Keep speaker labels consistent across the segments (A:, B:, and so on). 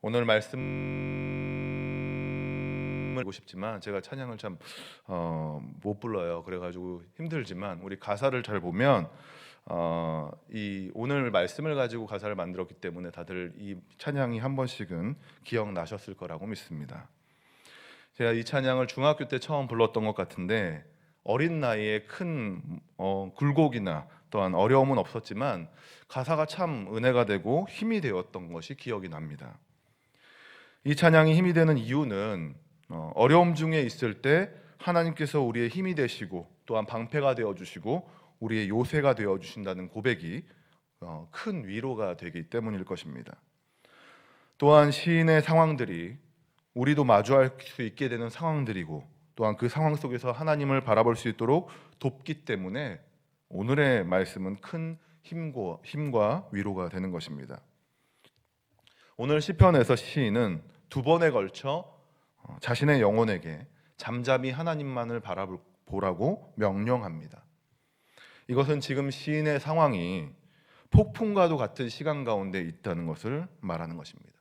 A: 오늘 말씀을 하고 싶지만 제가 찬양을 참 못 불러요. 그래가지고 힘들지만 우리 가사를 잘 보면 이 오늘 말씀을 가지고 가사를 만들었기 때문에 다들 이 찬양이 한 번씩은 기억나셨을 거라고 믿습니다. 제가 이 찬양을 중학교 때 처음 불렀던 것 같은데 어린 나이에 큰 굴곡이나 또한 어려움은 없었지만 가사가 참 은혜가 되고 힘이 되었던 것이 기억이 납니다. 이 찬양이 힘이 되는 이유는 어려움 중에 있을 때 하나님께서 우리의 힘이 되시고 또한 방패가 되어주시고 우리의 요새가 되어주신다는 고백이 큰 위로가 되기 때문일 것입니다. 또한 시인의 상황들이 우리도 마주할 수 있게 되는 상황들이고 또한 그 상황 속에서 하나님을 바라볼 수 있도록 돕기 때문에 오늘의 말씀은 큰 힘과 위로가 되는 것입니다. 오늘 시편에서 시인은 두 번에 걸쳐 자신의 영혼에게 잠잠히 하나님만을 바라보라고 명령합니다. 이것은 지금 시인의 상황이 폭풍과도 같은 시간 가운데 있다는 것을 말하는 것입니다.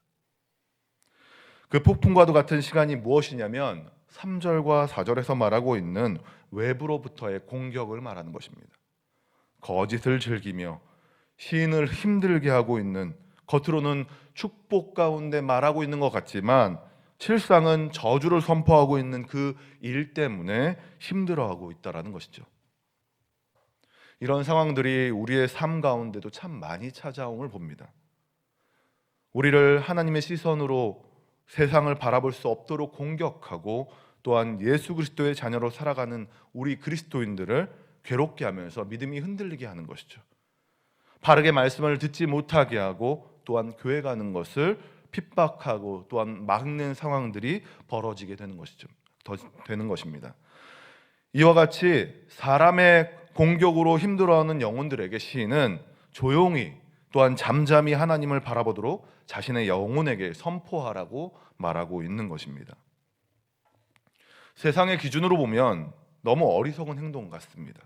A: 그 폭풍과도 같은 시간이 무엇이냐면 3절과 4절에서 말하고 있는 외부로부터의 공격을 말하는 것입니다. 거짓을 즐기며 시인을 힘들게 하고 있는, 겉으로는 축복 가운데 말하고 있는 것 같지만 실상은 저주를 선포하고 있는 그 일 때문에 힘들어하고 있다는 것이죠. 이런 상황들이 우리의 삶 가운데도 참 많이 찾아옴을 봅니다. 우리를 하나님의 시선으로 세상을 바라볼 수 없도록 공격하고 또한 예수 그리스도의 자녀로 살아가는 우리 그리스도인들을 괴롭게 하면서 믿음이 흔들리게 하는 것이죠. 바르게 말씀을 듣지 못하게 하고 또한 교회 가는 것을 핍박하고 또한 막는 상황들이 벌어지게 되는 것입니다. 이와 같이 사람의 공격으로 힘들어하는 영혼들에게 시인은 조용히 또한 잠잠히 하나님을 바라보도록 자신의 영혼에게 선포하라고 말하고 있는 것입니다. 세상의 기준으로 보면 너무 어리석은 행동 같습니다.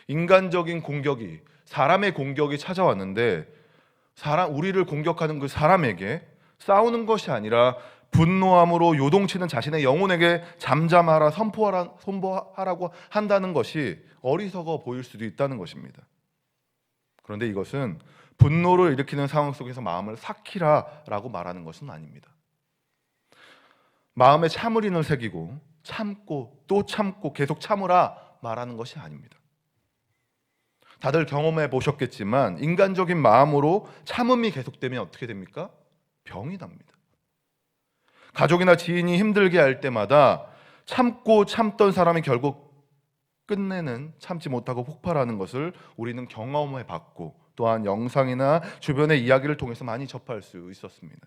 A: 인간적인 공격이, 사람의 공격이 찾아왔는데 우리를 공격하는 그 사람에게 싸우는 것이 아니라 분노함으로 요동치는 자신의 영혼에게 잠잠하라, 선포하라고 한다는 것이 어리석어 보일 수도 있다는 것입니다. 그런데 이것은 분노를 일으키는 상황 속에서 마음을 삭히라라고 말하는 것은 아닙니다. 마음에 참으리는 새기고 참고 또 참고 계속 참으라 말하는 것이 아닙니다. 다들 경험해 보셨겠지만 인간적인 마음으로 참음이 계속되면 어떻게 됩니까? 병이 납니다. 가족이나 지인이 힘들게 할 때마다 참고 참던 사람이 결국 끝내는 참지 못하고 폭발하는 것을 우리는 경험해 봤고 또한 영상이나 주변의 이야기를 통해서 많이 접할 수 있었습니다.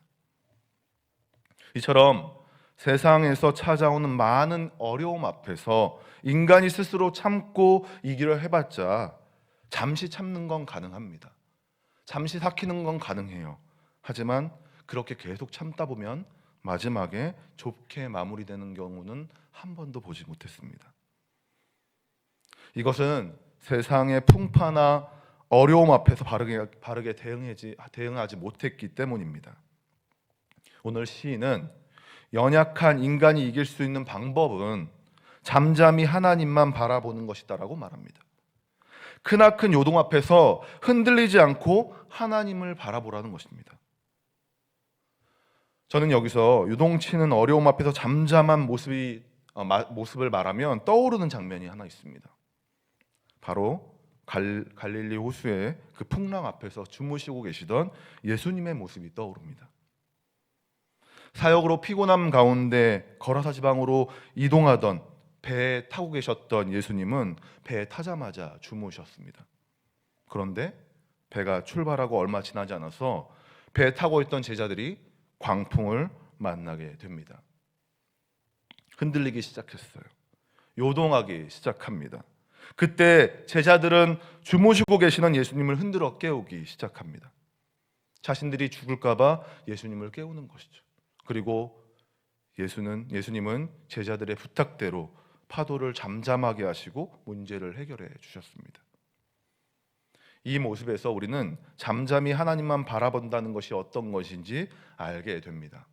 A: 이처럼 세상에서 찾아오는 많은 어려움 앞에서 인간이 스스로 참고 이기려 해봤자 잠시 참는 건 가능합니다. 잠시 삭히는 건 가능해요. 하지만 그렇게 계속 참다 보면 마지막에 좁게 마무리되는 경우는 한 번도 보지 못했습니다. 이것은 세상의 풍파나 어려움 앞에서 바르게 대응하지 못했기 때문입니다. 오늘 시인은 연약한 인간이 이길 수 있는 방법은 잠잠히 하나님만 바라보는 것이다라고 말합니다. 크나큰 요동 앞에서 흔들리지 않고 하나님을 바라보라는 것입니다. 저는 여기서 요동치는 어려움 앞에서 잠잠한 모습을 말하면 떠오르는 장면이 하나 있습니다. 바로 갈릴리 호수의 그 풍랑 앞에서 주무시고 계시던 예수님의 모습이 떠오릅니다. 사역으로 피곤함 가운데 거라사 지방으로 이동하던 배에 타고 계셨던 예수님은 배에 타자마자 주무셨습니다. 그런데 배가 출발하고 얼마 지나지 않아서 배에 타고 있던 제자들이 광풍을 만나게 됩니다. 흔들리기 시작했어요. 요동하기 시작합니다. 그때 제자들은 주무시고 계시는 예수님을 흔들어 깨우기 시작합니다. 자신들이 죽을까 봐 예수님을 깨우는 것이죠. 그리고 예수님은 제자들의 부탁대로 파도를 잠잠하게 하시고 문제를 해결해 주셨습니다. 이 모습에서 우리는 잠잠히 하나님만 바라본다는 것이 어떤 것인지 알게 됩니다.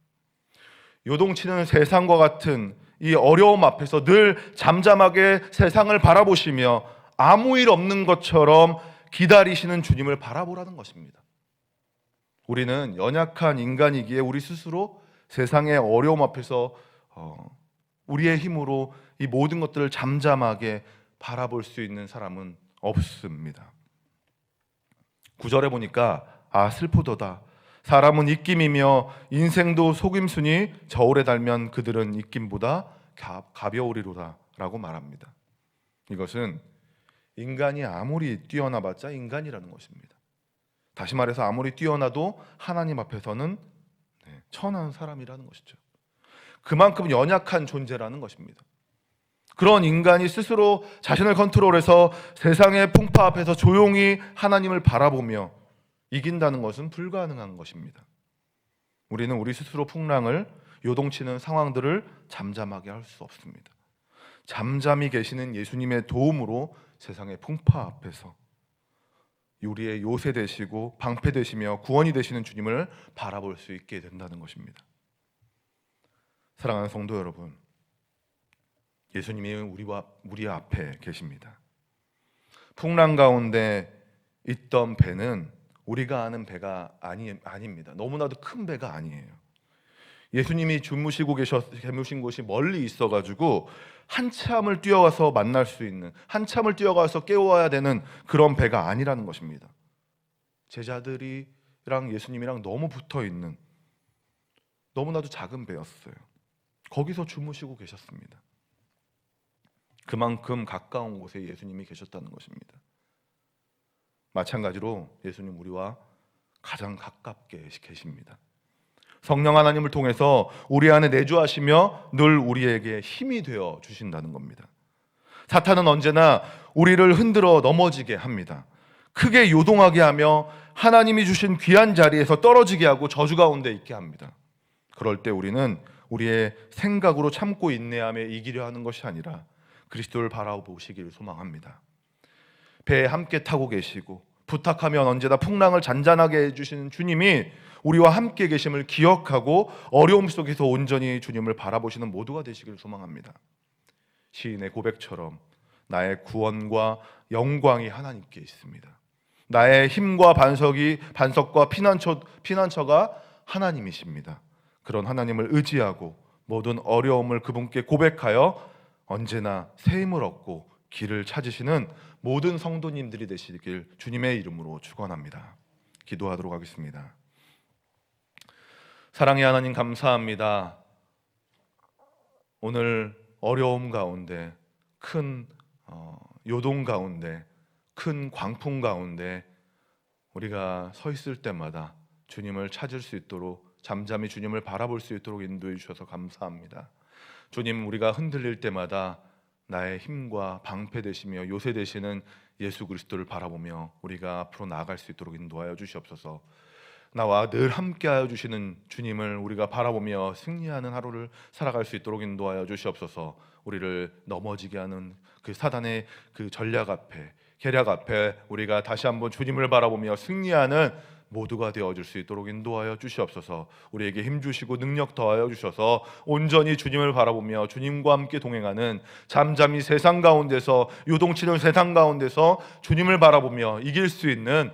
A: 요동치는 세상과 같은 이 어려움 앞에서 늘 잠잠하게 세상을 바라보시며 아무 일 없는 것처럼 기다리시는 주님을 바라보라는 것입니다. 우리는 연약한 인간이기에 우리 스스로 세상의 어려움 앞에서 우리의 힘으로 이 모든 것들을 잠잠하게 바라볼 수 있는 사람은 없습니다. 9절에 보니까 슬프도다. 사람은 입김이며 인생도 속임수니 저울에 달면 그들은 입김보다 가벼우리로다 라고 말합니다. 이것은 인간이 아무리 뛰어나봤자 인간이라는 것입니다. 다시 말해서 아무리 뛰어나도 하나님 앞에서는 천한 사람이라는 것이죠. 그만큼 연약한 존재라는 것입니다. 그런 인간이 스스로 자신을 컨트롤해서 세상의 풍파 앞에서 조용히 하나님을 바라보며 이긴다는 것은 불가능한 것입니다. 우리는 우리 스스로 풍랑을 요동치는 상황들을 잠잠하게 할 수 없습니다. 잠잠히 계시는 예수님의 도움으로 세상의 풍파 앞에서 우리의 요새 되시고 방패 되시며 구원이 되시는 주님을 바라볼 수 있게 된다는 것입니다. 사랑하는 성도 여러분, 예수님이 우리 앞에 계십니다. 풍랑 가운데 있던 배는 우리가 아는 배가 아닙니다. 너무나도 큰 배가 아니에요. 예수님이 주무시고 계신 곳이 멀리 있어가지고 한참을 뛰어가서 만날 수 있는, 한참을 뛰어가서 깨워야 되는 그런 배가 아니라는 것입니다. 제자들이랑 예수님이랑 너무 붙어있는 너무나도 작은 배였어요. 거기서 주무시고 계셨습니다. 그만큼 가까운 곳에 예수님이 계셨다는 것입니다. 마찬가지로 예수님 우리와 가장 가깝게 계십니다. 성령 하나님을 통해서 우리 안에 내주하시며 늘 우리에게 힘이 되어 주신다는 겁니다. 사탄은 언제나 우리를 흔들어 넘어지게 합니다. 크게 요동하게 하며 하나님이 주신 귀한 자리에서 떨어지게 하고 저주 가운데 있게 합니다. 그럴 때 우리는 우리의 생각으로 참고 인내하며 이기려 하는 것이 아니라 그리스도를 바라보시기를 소망합니다. 배에 함께 타고 계시고 부탁하면 언제나 풍랑을 잔잔하게 해주시는 주님이 우리와 함께 계심을 기억하고 어려움 속에서 온전히 주님을 바라보시는 모두가 되시기를 소망합니다. 시인의 고백처럼 나의 구원과 영광이 하나님께 있습니다. 나의 힘과 반석과 피난처가 하나님이십니다. 그런 하나님을 의지하고 모든 어려움을 그분께 고백하여 언제나 새 힘을 얻고 길을 찾으시는 모든 성도님들이 되시길 주님의 이름으로 축원합니다. 기도하도록 하겠습니다. 사랑의 하나님 감사합니다. 오늘 어려움 가운데 큰 요동 가운데 큰 광풍 가운데 우리가 서 있을 때마다 주님을 찾을 수 있도록 잠잠히 주님을 바라볼 수 있도록 인도해 주셔서 감사합니다. 주님, 우리가 흔들릴 때마다 나의 힘과 방패 되시며 요새 되시는 예수 그리스도를 바라보며 우리가 앞으로 나아갈 수 있도록 인도하여 주시옵소서. 나와 늘 함께하여 주시는 주님을 우리가 바라보며 승리하는 하루를 살아갈 수 있도록 인도하여 주시옵소서. 우리를 넘어지게 하는 그 사단의 그 전략 앞에, 계략 앞에 우리가 다시 한번 주님을 바라보며 승리하는 모두가 되어줄 수 있도록 인도하여 주시옵소서. 우리에게 힘 주시고 능력 더하여 주셔서 온전히 주님을 바라보며 주님과 함께 동행하는 잠잠히 세상 가운데서 요동치는 세상 가운데서 주님을 바라보며 이길 수 있는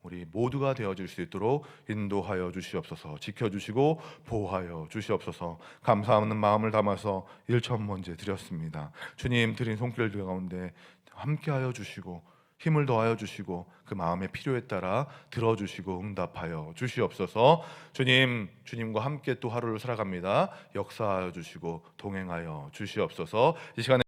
A: 우리 모두가 되어질 수 있도록 인도하여 주시옵소서. 지켜주시고 보호하여 주시옵소서. 감사하는 마음을 담아서 일천번제 드렸습니다. 주님 드린 손길 가운데 함께하여 주시고 힘을 더하여 주시고 그 마음의 필요에 따라 들어주시고 응답하여 주시옵소서. 주님과 함께 또 하루를 살아갑니다. 역사하여 주시고 동행하여 주시옵소서. 이 시간에